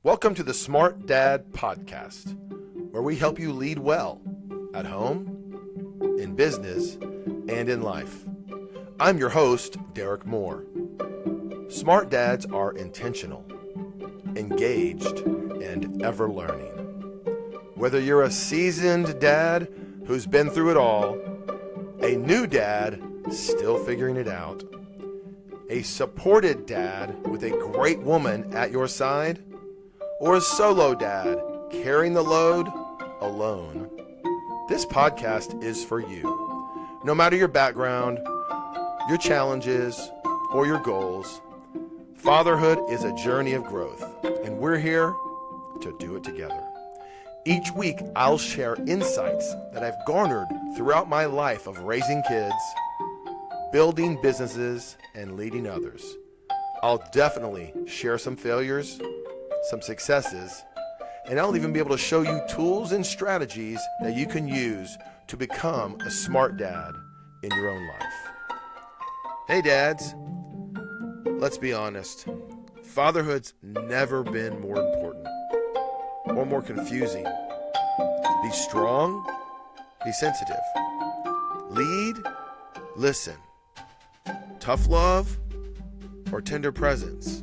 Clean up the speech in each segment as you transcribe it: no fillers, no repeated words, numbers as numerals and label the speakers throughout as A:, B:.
A: Welcome to the Smart Dad Podcast, where we help you lead well at home, in business, and in life. I'm your host, Derek Moore. Smart dads are intentional, engaged, and ever learning. Whether you're a seasoned dad who's been through it all, a new dad still figuring it out, a supported dad with a great woman at your side, or a solo dad carrying the load alone, this podcast is for you. No matter your background, your challenges, or your goals, fatherhood is a journey of growth, and we're here to do it together. Each week, I'll share insights that I've garnered throughout my life of raising kids, building businesses, and leading others. I'll definitely share some failures, some successes, and I'll even be able to show you tools and strategies that you can use to become a smart dad in your own life. Hey dads, let's be honest. Fatherhood's never been more important or more confusing. Be strong, be sensitive. Lead, listen. Tough love or tender presence.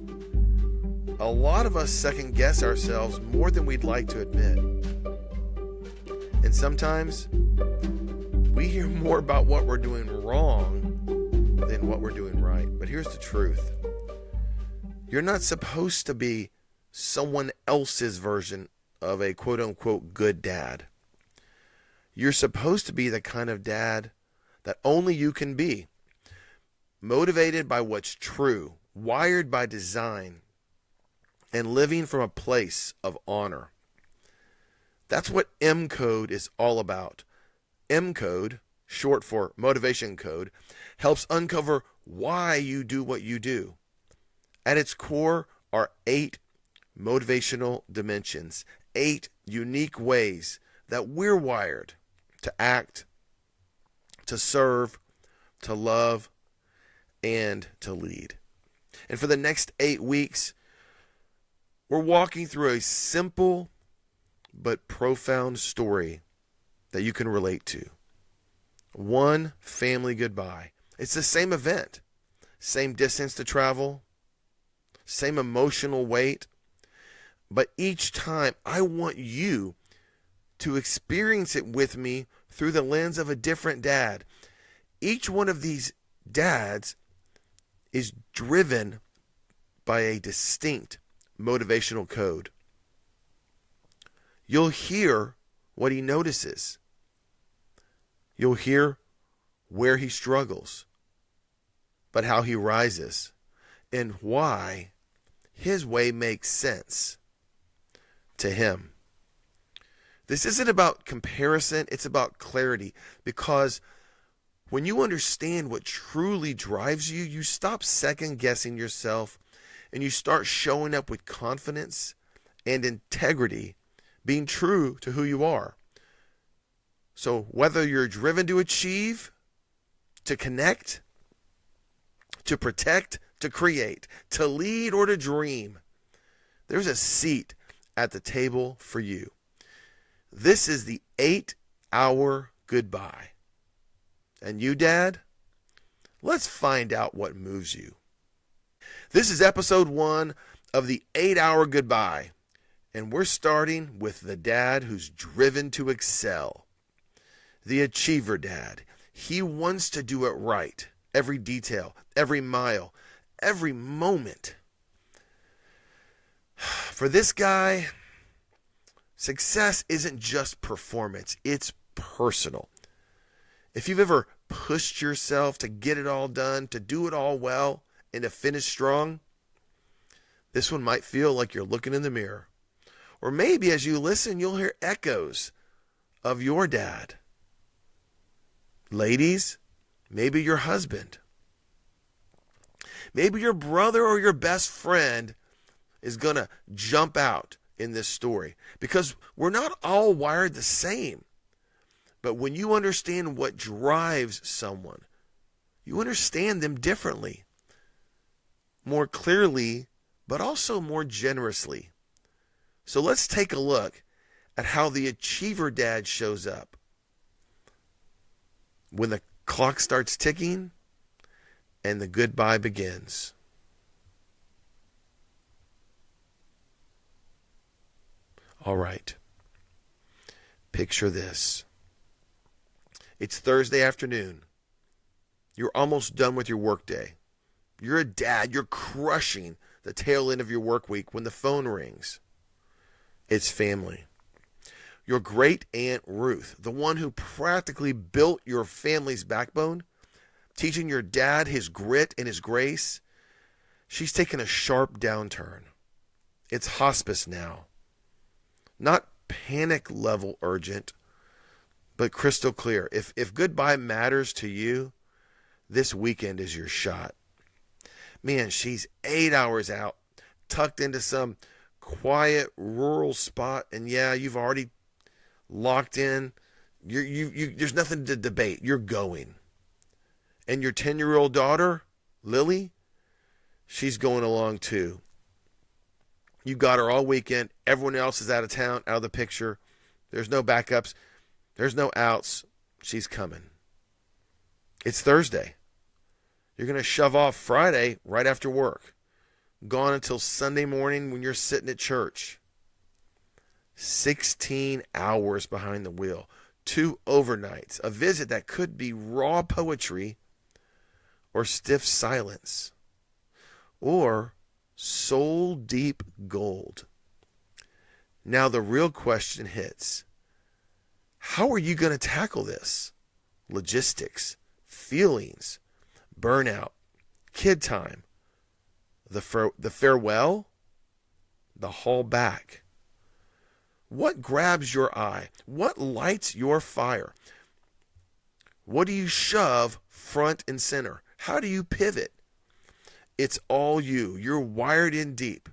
A: A lot of us second guess ourselves more than we'd like to admit. And sometimes we hear more about what we're doing wrong than what we're doing right. But here's the truth. You're not supposed to be someone else's version of a quote-unquote good dad. You're supposed to be the kind of dad that only you can be. Motivated by what's true, wired by design, and living from a place of honor. That's what M Code is all about. M Code, short for motivation code, helps uncover why you do what you do. At its core are 8 motivational dimensions, 8 unique ways that we're wired to act, to serve, to love, and to lead. And for the next 8 weeks, we're walking through a simple but profound story that you can relate to. One family goodbye. It's the same event, same distance to travel, same emotional weight, but each time I want you to experience it with me through the lens of a different dad. Each one of these dads is driven by a distinct motivational code. You'll hear what he notices. You'll hear where he struggles, but how he rises and why his way makes sense to him. This isn't about comparison, it's about clarity, because when you understand what truly drives you, you stop second guessing yourself and you start showing up with confidence and integrity, being true to who you are. So whether you're driven to achieve, to connect, to protect, to create, to lead, or to dream, there's a seat at the table for you. This is the 8-hour goodbye. And you, Dad, let's find out what moves you. This is episode 1 of the 8-hour goodbye. And we're starting with the dad who's driven to excel. The achiever dad. He wants to do it right. Every detail, every mile, every moment. For this guy, success isn't just performance. It's personal. If you've ever pushed yourself to get it all done, to do it all well, and to finish strong, this one might feel like you're looking in the mirror. Or maybe as you listen, you'll hear echoes of your dad. Ladies, maybe your husband. Maybe your brother or your best friend is going to jump out in this story, because we're not all wired the same. But when you understand what drives someone, you understand them differently, more clearly, but also more generously. So let's take a look at how the achiever dad shows up. When the clock starts ticking and the goodbye begins. All right. Picture this. It's Thursday afternoon. You're almost done with your workday. You're a dad. You're crushing the tail end of your work week when the phone rings. It's family. Your great Aunt Ruth, the one who practically built your family's backbone, teaching your dad his grit and his grace, she's taken a sharp downturn. It's hospice now. Not panic level urgent, but crystal clear. If goodbye matters to you, this weekend is your shot. Man, she's 8 hours out, tucked into some quiet rural spot, and yeah, you've already locked in. There's nothing to debate. You're going. And your 10-year-old daughter, Lily, she's going along too. You got her all weekend. Everyone else is out of town, out of the picture. There's no backups. There's no outs. She's coming. It's Thursday. You're going to shove off Friday right after work. Gone until Sunday morning when you're sitting at church. 16 hours behind the wheel. 2 overnights. A visit that could be raw poetry or stiff silence. Or soul deep gold. Now the real question hits. How are you going to tackle this? Logistics, feelings, burnout, kid time, the farewell, the haul back. What grabs your eye? What lights your fire? What do you shove front and center? How do you pivot? It's all you. You're wired in deep.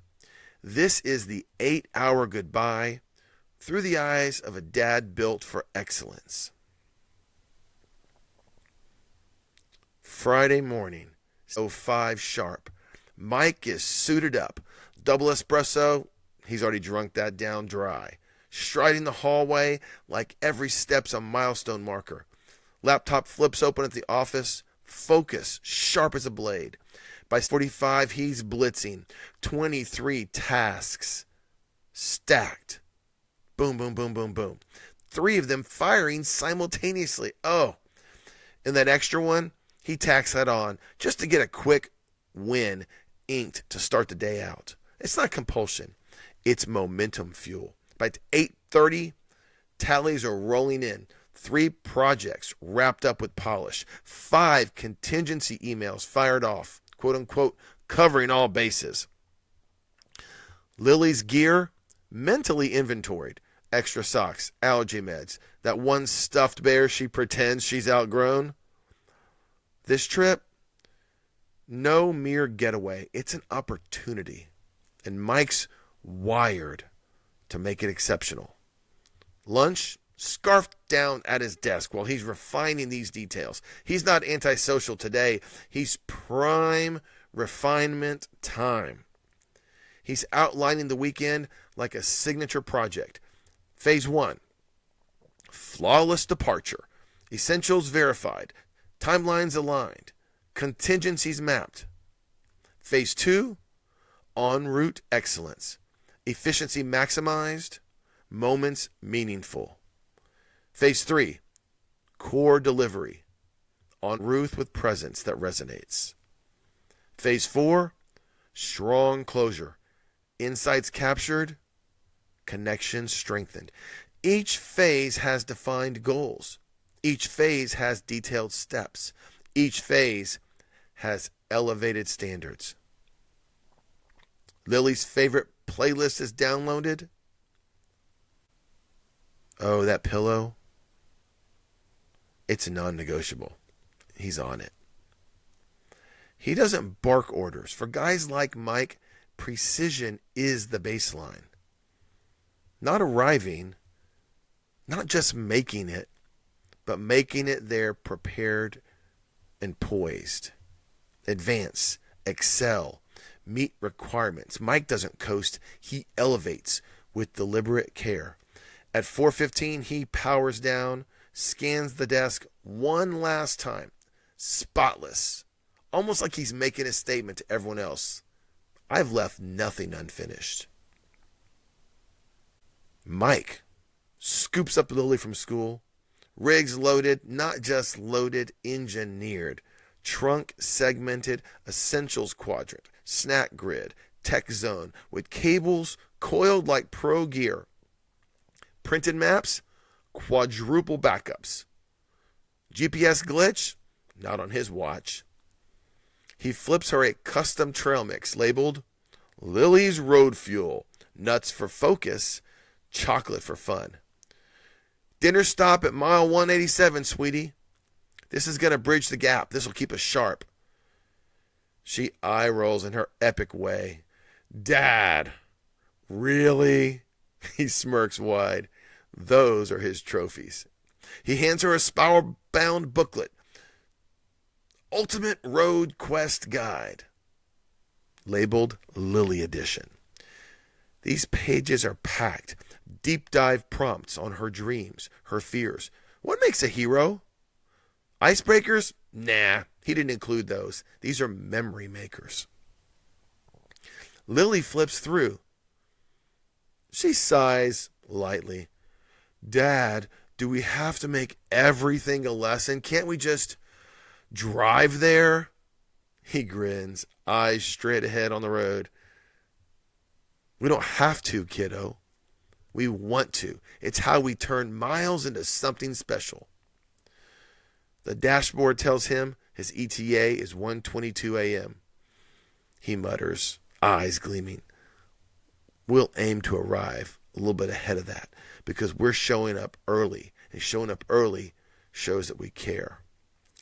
A: This is the 8-hour goodbye through the eyes of a dad built for excellence. Friday morning, 5 sharp. Mike is suited up. Double espresso, he's already drunk that down dry. Striding the hallway like every step's a milestone marker. Laptop flips open at the office. Focus, sharp as a blade. By 45, he's blitzing. 23 tasks. Stacked. Boom, boom, boom, boom, boom. 3 of them firing simultaneously. Oh, and that extra one, he tacks that on just to get a quick win inked to start the day out. It's not compulsion. It's momentum fuel. By 8:30, tallies are rolling in. 3 projects wrapped up with polish. 5 contingency emails fired off, quote unquote, covering all bases. Lily's gear, mentally inventoried. Extra socks, allergy meds, that one stuffed bear she pretends she's outgrown. This trip, no mere getaway. It's an opportunity. And Mike's wired to make it exceptional. Lunch, scarfed down at his desk while he's refining these details. He's not antisocial today. He's prime refinement time. He's outlining the weekend like a signature project. Phase 1, flawless departure. Essentials verified. Timelines aligned. Contingencies mapped. Phase 2, en route excellence. Efficiency maximized. Moments meaningful. Phase 3, core delivery. En route with presence that resonates. Phase 4, strong closure. Insights captured. Connections strengthened. Each phase has defined goals. Each phase has detailed steps. Each phase has elevated standards. Lily's favorite playlist is downloaded. Oh, that pillow. It's non-negotiable. He's on it. He doesn't bark orders. For guys like Mike, precision is the baseline. Not arriving, not just making it, but making it there prepared and poised. Advance, excel, meet requirements. Mike doesn't coast, he elevates with deliberate care. At 4:15, he powers down, scans the desk one last time, spotless, almost like he's making a statement to everyone else. I've left nothing unfinished. Mike scoops up Lily from school. Rigs loaded, not just loaded, engineered. Trunk segmented, essentials quadrant, snack grid, tech zone, with cables coiled like pro gear. Printed maps, quadruple backups. GPS glitch, not on his watch. He flips her a custom trail mix labeled Lily's Road Fuel, nuts for focus, chocolate for fun. Dinner stop at mile 187, sweetie. This is going to bridge the gap. This will keep us sharp. She eye rolls in her epic way. Dad, really? He smirks wide. Those are his trophies. He hands her a spiral-bound booklet. Ultimate Road Quest Guide, labeled Lily Edition. These pages are packed. Deep dive prompts on her dreams, her fears. What makes a hero? Icebreakers? Nah, he didn't include those. These are memory makers. Lily flips through. She sighs lightly. Dad, do we have to make everything a lesson? Can't we just drive there? He grins, eyes straight ahead on the road. We don't have to, kiddo. We want to. It's how we turn miles into something special. The dashboard tells him his ETA is 1:22 a.m. He mutters, eyes gleaming. We'll aim to arrive a little bit ahead of that because we're showing up early, and showing up early shows that we care.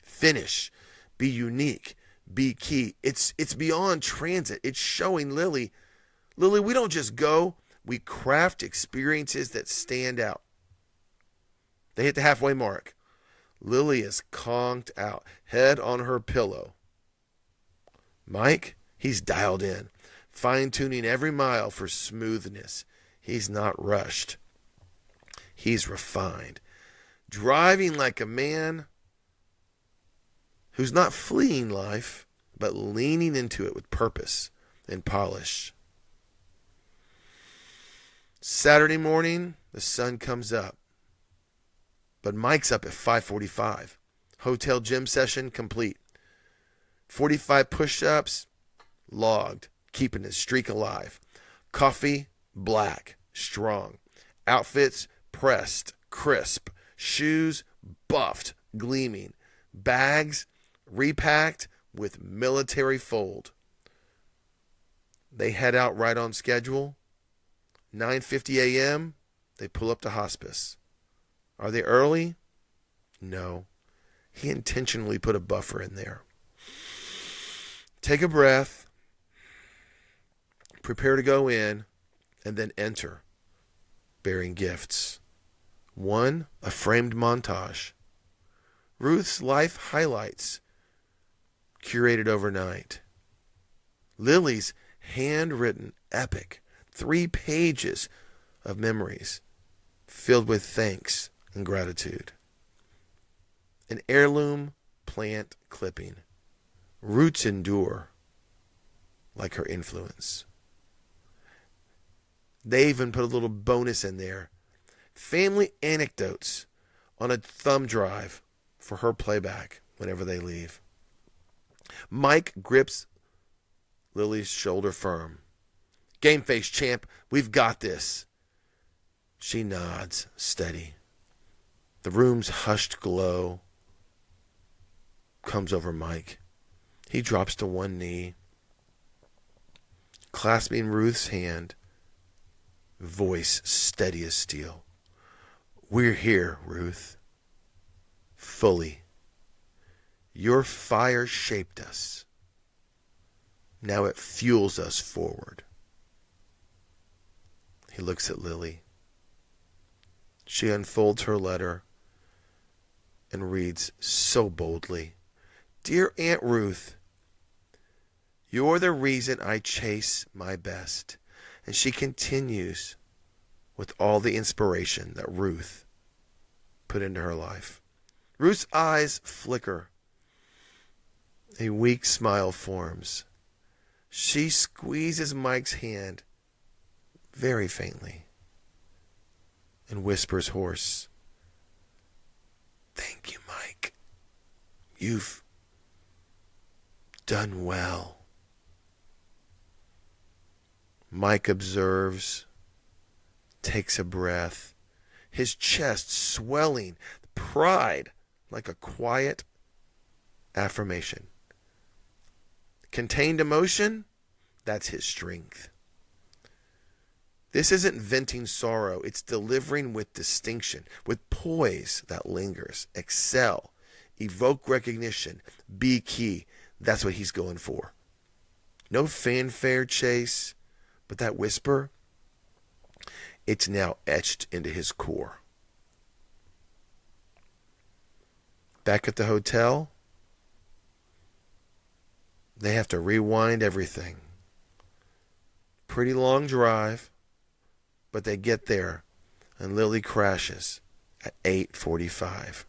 A: Finish. Be unique. Be key. It's beyond transit. It's showing Lily, we don't just go. We craft experiences that stand out. They hit the halfway mark. Lily is conked out, head on her pillow. Mike, he's dialed in, fine-tuning every mile for smoothness. He's not rushed. He's refined, driving like a man who's not fleeing life, but leaning into it with purpose and polish. Saturday morning, the sun comes up. But Mike's up at 5:45. Hotel gym session complete. 45 push-ups logged, keeping his streak alive. Coffee, black, strong. Outfits, pressed, crisp. Shoes, buffed, gleaming. Bags, repacked with military fold. They head out right on schedule. 9:50 a.m., they pull up to hospice. Are they early? No. He intentionally put a buffer in there. Take a breath. Prepare to go in, and then enter, bearing gifts. One, a framed montage. Ruth's life highlights, curated overnight. Lily's handwritten epic, 3 pages of memories filled with thanks and gratitude. An heirloom plant clipping. Roots endure like her influence. They even put a little bonus in there. Family anecdotes on a thumb drive for her playback whenever they leave. Mike grips Lily's shoulder firm. Game face, champ. We've got this. She nods, steady. The room's hushed glow comes over Mike. He drops to one knee, clasping Ruth's hand, voice steady as steel. We're here, Ruth. Fully. Your fire shaped us. Now it fuels us forward. He looks at Lily. She unfolds her letter and reads so boldly, Dear Aunt Ruth, you're the reason I chase my best. And she continues, with all the inspiration that Ruth put into her life. Ruth's eyes flicker. A weak smile forms. She squeezes Mike's hand very faintly and whispers hoarse, "Thank you, Mike. You've done well." Mike observes, takes a breath, his chest swelling, pride like a quiet affirmation. Contained emotion, that's his strength. This isn't venting sorrow, it's delivering with distinction, with poise that lingers. Excel, evoke recognition, be key. That's what he's going for. No fanfare chase, but that whisper, it's now etched into his core. Back at the hotel, they have to rewind everything. Pretty long drive, but they get there, and Lily crashes at 8:45.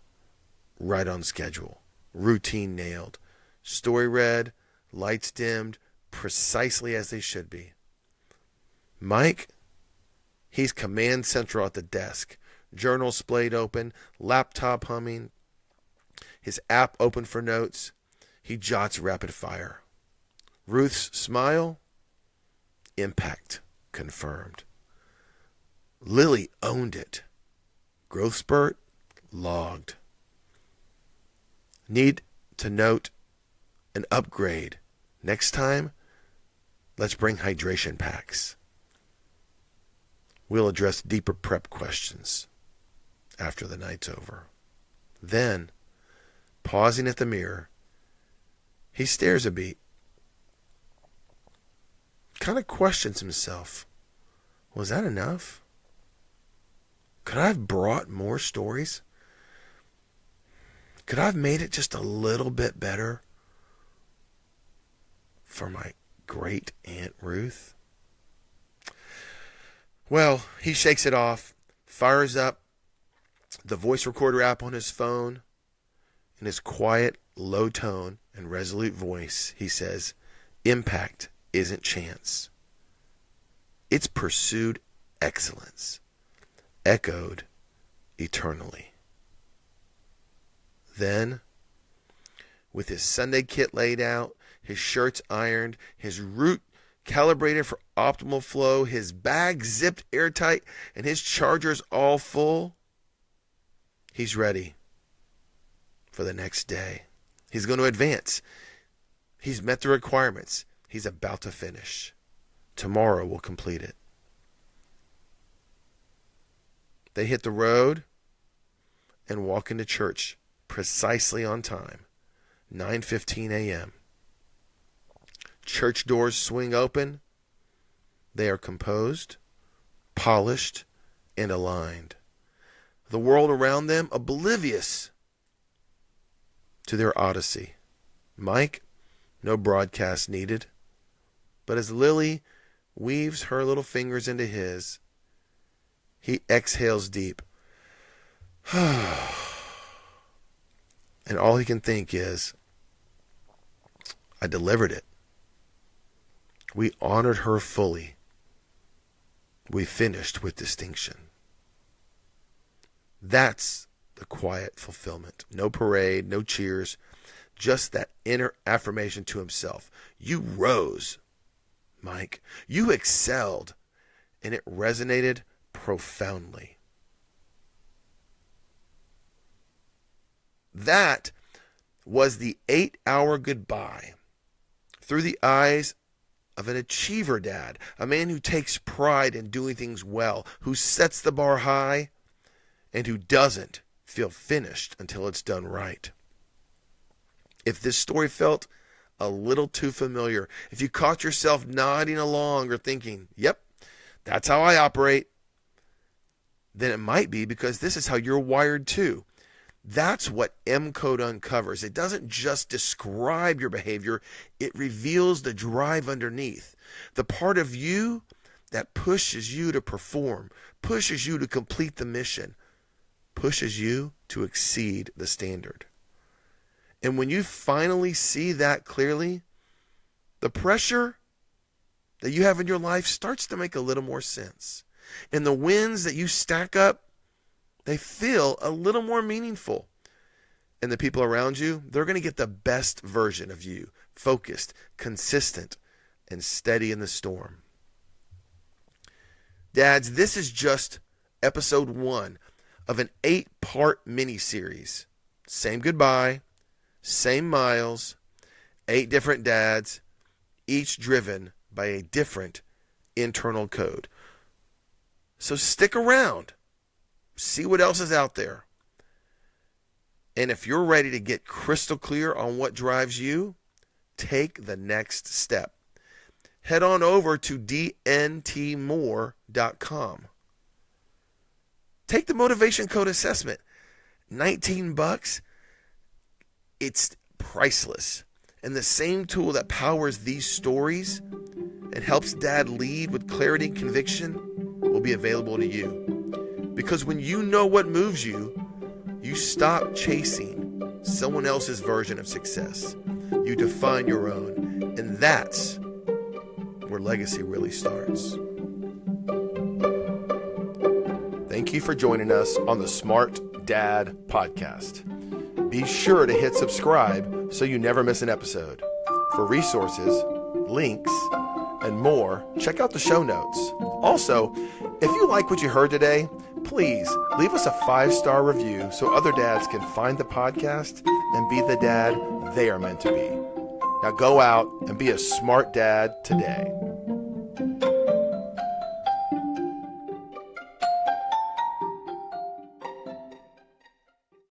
A: Right on schedule. Routine nailed. Story read, lights dimmed, precisely as they should be. Mike, he's command central at the desk. Journal splayed open, laptop humming, his app open for notes. He jots rapid fire. Ruth's smile, impact confirmed. Lily owned it. Growth spurt logged. Need to note an upgrade. Next time, let's bring hydration packs. We'll address deeper prep questions after the night's over. Then, pausing at the mirror, he stares a beat. Kind of questions himself. Was that enough? Could I have brought more stories? Could I have made it just a little bit better for my great Aunt Ruth? Well, he shakes it off, fires up the voice recorder app on his phone. In his quiet, low tone and resolute voice, he says, "Impact isn't chance. It's pursued excellence, echoed eternally." Then, with his Sunday kit laid out, his shirts ironed, his route calibrated for optimal flow, his bag zipped airtight, and his chargers all full, he's ready for the next day. He's going to advance. He's met the requirements. He's about to finish. Tomorrow we'll complete it. They hit the road and walk into church precisely on time, 9:15 a.m. Church doors swing open. They are composed, polished, and aligned. The world around them oblivious to their odyssey. Mike, no broadcast needed. But as Lily weaves her little fingers into his, he exhales deep. And all he can think is, I delivered it. We honored her fully. We finished with distinction. That's the quiet fulfillment. No parade, no cheers, just that inner affirmation to himself. You rose, Mike. You excelled, and it resonated profoundly. That was the 8-hour goodbye through the eyes of an achiever dad, a man who takes pride in doing things well, who sets the bar high, and who doesn't feel finished until it's done right. If this story felt a little too familiar, if you caught yourself nodding along or thinking, yep, that's how I operate, then it might be because this is how you're wired too. That's what M Code uncovers. It doesn't just describe your behavior, it reveals the drive underneath. The part of you that pushes you to perform, pushes you to complete the mission, pushes you to exceed the standard. And when you finally see that clearly, the pressure that you have in your life starts to make a little more sense. And the wins that you stack up, they feel a little more meaningful. And the people around you, they're going to get the best version of you, focused, consistent, and steady in the storm. Dads, this is just episode 1 of an 8-part mini-series. Same goodbye, same miles, 8 different dads, each driven by a different internal code. So stick around. See what else is out there. And if you're ready to get crystal clear on what drives you, take the next step. Head on over to dntmore.com. Take the motivation code assessment. $19. It's priceless. And the same tool that powers these stories and helps dad lead with clarity and conviction will be available to you. Because when you know what moves you, you stop chasing someone else's version of success. You define your own. And that's where legacy really starts. Thank you for joining us on the Smart Dad Podcast. Be sure to hit subscribe so you never miss an episode. For resources, links, and more, check out the show notes. Also, if you like what you heard today, please leave us a 5-star review so other dads can find the podcast and be the dad they are meant to be. Now go out and be a smart dad today.